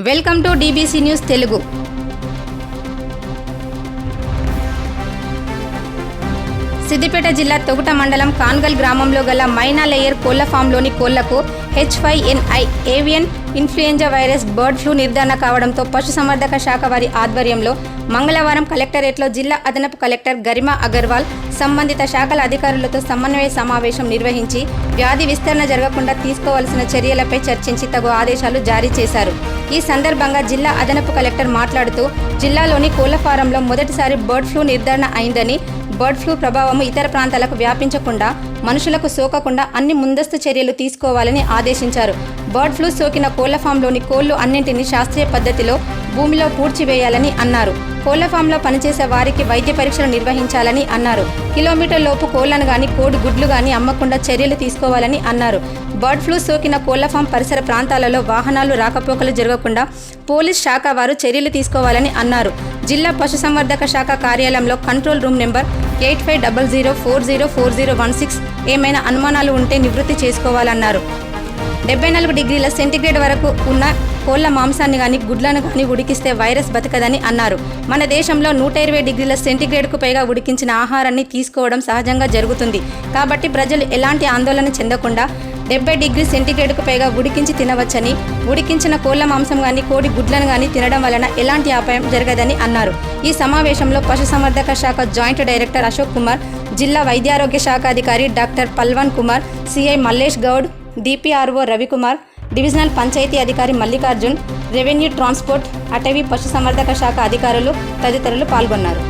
Welcome to DBC news Telugu. Siddipet జిల్లా తొగుట మండలం కాన్గల్ గ్రామంలో గల మైనా లేయర్ కోళ్ల ఫామ్లోని కోళ్లకు H5N1 avian influenza virus bird flu నిర్ధారణ కావడంతో పశుసంవర్ధక శాఖ వారి ఆధ్వర్యంలో మంగళవారం కలెక్టరేట్లో జిల్లా అదనపు కలెక్టర్ గరిమా అగర్వాల్ సంబంధిత శాఖల అధికారులతో సమన్వయ సమావేశం నిర్వహించి వ్యాధి విస్తరణ జరగకుండా తీసుకోవాల్సిన చర్యలపై చర్చించి తగు ఆదేశాలు జారీ చేశారు. ఈ సందర్భంగా జిల్లా అదనపు కలెక్టర్ మాట్లాడుతూ జిల్లాలోని కోళ్ల ఫారంలో మొదటిసారి బర్డ్ ఫ్లూ నిర్ధారణ అయిందని, బర్డ్ ఫ్లూ ప్రభావము ఇతర ప్రాంతాలకు వ్యాపించకుండా మనుషులకు సోకకుండా అన్ని ముందస్తు చర్యలు తీసుకోవాలని ఆదేశించారు. బర్డ్ ఫ్లూ సోకిన కోళ్ల ఫామ్లోని కోళ్లు అన్నింటినీ శాస్త్రీయ పద్ధతిలో భూమిలో పూడ్చివేయాలని అన్నారు. కోళ్ల ఫామ్లో పనిచేసే వారికి వైద్య పరీక్షలు నిర్వహించాలని అన్నారు. కిలోమీటర్ లోపు కోళ్లను గాని కోడి గుడ్లు గాని అమ్మకుండా చర్యలు తీసుకోవాలని అన్నారు. బర్డ్ ఫ్లూ సోకిన కోళ్ల ఫామ్ పరిసర ప్రాంతాలలో వాహనాలు రాకపోకలు జరగకుండా పోలీస్ శాఖ వారు చర్యలు తీసుకోవాలని అన్నారు. జిల్లా పశుసంవర్ధక శాఖ కార్యాలయంలో కంట్రోల్ రూమ్ నెంబర్ 8500404016 ఏమైనా అనుమానాలు ఉంటే నివృత్తి చేసుకోవాలన్నారు. 74 డిగ్రీల సెంటీగ్రేడ్ వరకు ఉన్న కోళ్ల మాంసాన్ని కానీ గుడ్లను కానీ ఉడికిస్తే వైరస్ బతకదని అన్నారు. మన దేశంలో 120 డిగ్రీల సెంటీగ్రేడ్కు పైగా ఉడికించిన ఆహారాన్ని తీసుకోవడం సహజంగా జరుగుతుంది. కాబట్టి ప్రజలు ఎలాంటి ఆందోళన చెందకుండా 70 డిగ్రీ సెంటీగ్రేడ్కు పైగా ఉడికించి తినవచ్చని, ఉడికించిన కోళ్ల మాంసం కానీ కోడి గుడ్లను కానీ తినడం వలన ఎలాంటి అపాయం జరగదని అన్నారు. ఈ సమావేశంలో పశుసంవర్ధక శాఖ జాయింట్ డైరెక్టర్ అశోక్ కుమార్, జిల్లా వైద్యారోగ్య శాఖ అధికారి doctor Palvan Kumar, CI Mallesh Goud, DPRO Ravikumar, divisional panchayat అధికారి మల్లికార్జున్, రెవెన్యూ, ట్రాన్స్పోర్ట్, అటవీ, పశుసంవర్ధక శాఖ అధికారులు తదితరులు పాల్గొన్నారు.